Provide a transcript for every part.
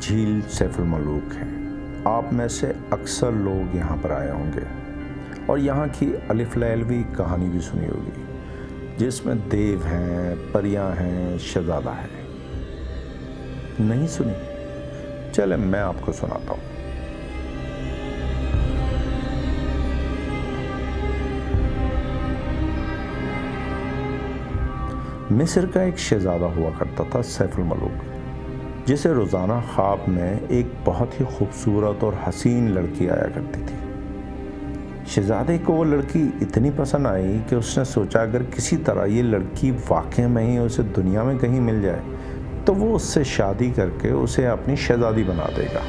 झील सैफुल मलूक है। आप में से अक्सर लोग यहाँ पर आए होंगे और यहाँ की अलिफ लैलवी कहानी भी सुनी होगी, जिसमें देव हैं, परियां हैं, शहजादा है। नहीं सुनी? चले मैं आपको सुनाता हूँ। मिस्र का एक शहजादा हुआ करता था सैफुल मलूक, जिसे रोज़ाना ख्वाब में एक बहुत ही खूबसूरत और हसीन लड़की आया करती थी। शहजादे को वो लड़की इतनी पसंद आई कि उसने सोचा अगर किसी तरह ये लड़की वाकई में ही उसे दुनिया में कहीं मिल जाए तो वो उससे शादी करके उसे अपनी शहजादी बना देगा।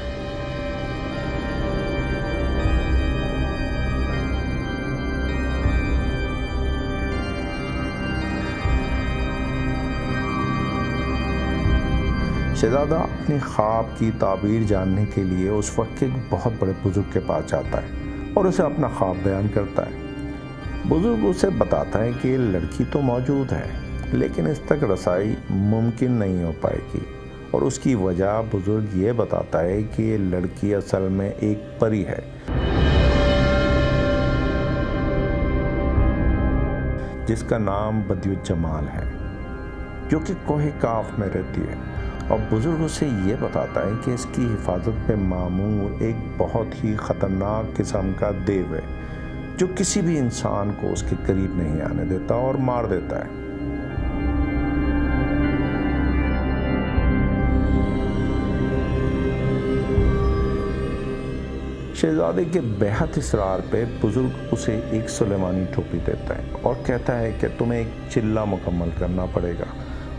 शहजादा अपनी ख्वाब की ताबीर जानने के लिए उस वक्त के एक बहुत बड़े बुजुर्ग के पास जाता है और उसे अपना ख्वाब बयान करता है। बुजुर्ग उसे बताता है कि लड़की तो मौजूद है, लेकिन इस तक रसाई मुमकिन नहीं हो पाएगी, और उसकी वजह बुजुर्ग ये बताता है कि ये लड़की असल में एक परी है, जिसका नाम बदियुल जमाल है, जो कि कोहे काफ में रहती है। और बुजुर्ग उसे ये बताता है कि इसकी हिफाजत पे मामूर एक बहुत ही ख़तरनाक किस्म का देव है, जो किसी भी इंसान को उसके करीब नहीं आने देता और मार देता है। शहजादे के बेहद इसरार पे बुजुर्ग उसे एक सुलेमानी टोपी देता है और कहता है कि तुम्हें एक चिल्ला मुकम्मल करना पड़ेगा,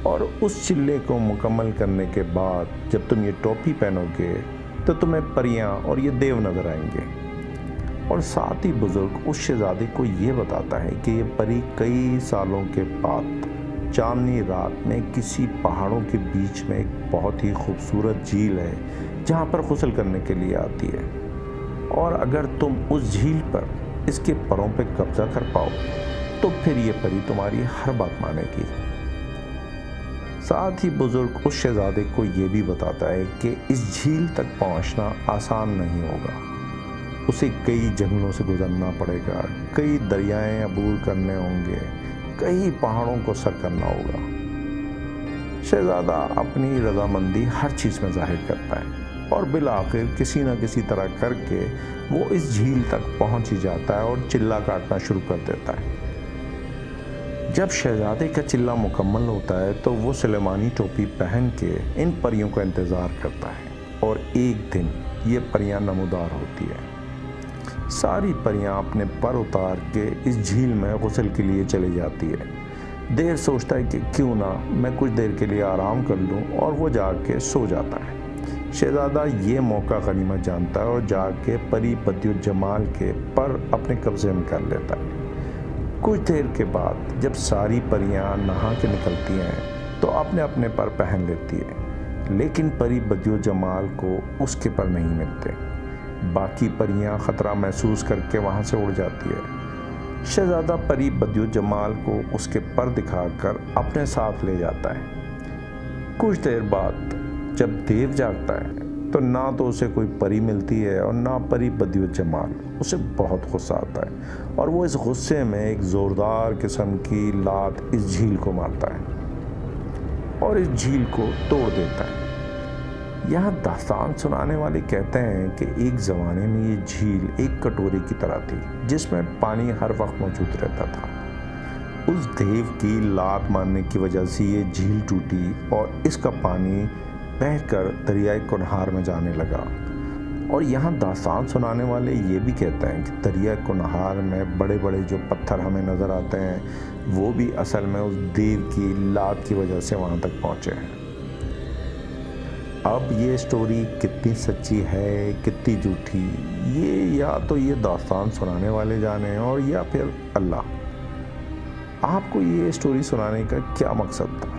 और उस चिल्ले को मुकम्मल करने के बाद जब तुम ये टोपी पहनोगे तो तुम्हें परियां और ये देव नज़र आएंगे। और साथ ही बुजुर्ग उस शहजादे को ये बताता है कि ये परी कई सालों के बाद चांदनी रात में किसी पहाड़ों के बीच में एक बहुत ही खूबसूरत झील है, जहाँ पर गुस्ल करने के लिए आती है, और अगर तुम उस झील पर इसके परों पे कब्जा कर पाओ तो फिर ये परी तुम्हारी हर बात मानेगी। साथ ही बुजुर्ग उस शहजादे को ये भी बताता है कि इस झील तक पहुंचना आसान नहीं होगा, उसे कई जंगलों से गुजरना पड़ेगा, कई दरियाएं अबूर करने होंगे, कई पहाड़ों को सर करना होगा। शहजादा अपनी रजामंदी हर चीज़ में जाहिर करता है और बिलाखिर किसी न किसी तरह करके वो इस झील तक पहुंच ही जाता है और चिल्ला काटना शुरू कर देता है। जब शहजादे का चिल्ला मुकम्मल होता है तो वो सुलेमानी टोपी पहन के इन परियों का इंतज़ार करता है, और एक दिन ये परियां नमूदार होती है। सारी परियां अपने पर उतार के इस झील में गुस्ल के लिए चली जाती है। देव सोचता है कि क्यों ना मैं कुछ देर के लिए आराम कर लूं, और वो जाके सो जाता है। शहजादा ये मौका गनीमत जानता है और जाके परी बदियुल जमाल के पर अपने कब्जे में कर लेता है। कुछ देर के बाद जब सारी परियां नहा के निकलती हैं तो अपने अपने पर पहन लेती है, लेकिन परी बदियुल जमाल को उसके पर नहीं मिलते। बाकी परियां ख़तरा महसूस करके वहाँ से उड़ जाती है। शहजादा परी बदियुल जमाल को उसके पर दिखाकर अपने साथ ले जाता है। कुछ देर बाद जब देव जागता है तो ना तो उसे कोई परी मिलती है और ना परी बदियुल जमाल। उसे बहुत गुस्सा आता है और वो इस गुस्से में एक ज़ोरदार किस्म की लात इस झील को मारता है और इस झील को तोड़ देता है। यहाँ दास्तान सुनाने वाले कहते हैं कि एक ज़माने में ये झील एक कटोरे की तरह थी, जिसमें पानी हर वक्त मौजूद रहता था। उस देव की लात मारने की वजह से ये झील टूटी और इसका पानी बहकर दरियाए कुनहार में जाने लगा। और यहाँ दास्तान सुनाने वाले ये भी कहते हैं कि दरियाए कुनहार में बड़े बड़े जो पत्थर हमें नज़र आते हैं वो भी असल में उस देव की लात की वजह से वहाँ तक पहुँचे हैं। अब ये स्टोरी कितनी सच्ची है कितनी झूठी, ये या तो ये दास्तान सुनाने वाले जाने और या फिर अल्लाह। आपको ये स्टोरी सुनाने का क्या मकसद था?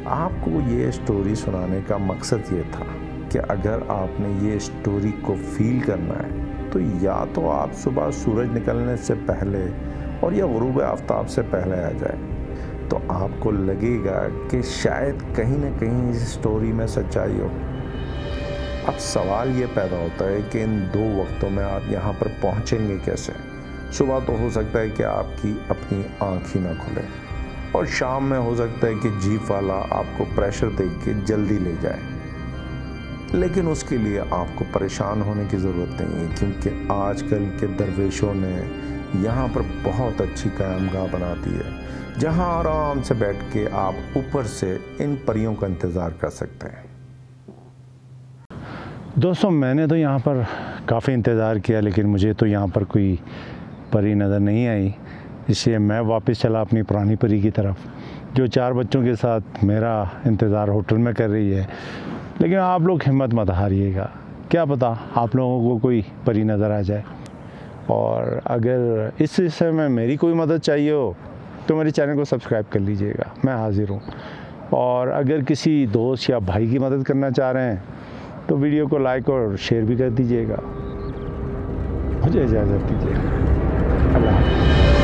आपको ये स्टोरी सुनाने का मकसद ये था कि अगर आपने ये स्टोरी को फील करना है तो या तो आप सुबह सूरज निकलने से पहले और या गुरूब आफ्ताब से पहले आ जाए, तो आपको लगेगा कि शायद कहीं ना कहीं इस स्टोरी में सच्चाई हो। अब सवाल ये पैदा होता है कि इन 2 वक्तों में आप यहाँ पर पहुँचेंगे कैसे। सुबह तो हो सकता है कि आपकी अपनी आँख ही ना खुले, और शाम में हो सकता है कि जीप वाला आपको प्रेशर दे के जल्दी ले जाए। लेकिन उसके लिए आपको परेशान होने की ज़रूरत नहीं है, क्योंकि आजकल के दरवेशों ने यहाँ पर बहुत अच्छी क़यामगाह बना दी है, जहाँ आराम से बैठ के आप ऊपर से इन परियों का इंतज़ार कर सकते हैं। दोस्तों, मैंने तो यहाँ पर काफ़ी इंतज़ार किया, लेकिन मुझे तो यहाँ पर कोई परी नज़र नहीं आई। इसलिए मैं वापस चला अपनी पुरानी परी की तरफ, जो 4 बच्चों के साथ मेरा इंतज़ार होटल में कर रही है। लेकिन आप लोग हिम्मत मत हारिएगा, क्या पता आप लोगों को कोई परी नज़र आ जाए। और अगर इस हिस्से में मेरी कोई मदद चाहिए हो तो मेरे चैनल को सब्सक्राइब कर लीजिएगा, मैं हाज़िर हूँ। और अगर किसी दोस्त या भाई की मदद करना चाह रहे हैं तो वीडियो को लाइक और शेयर भी कर दीजिएगा। मुझे इजाज़त दीजिए। अल्लाह।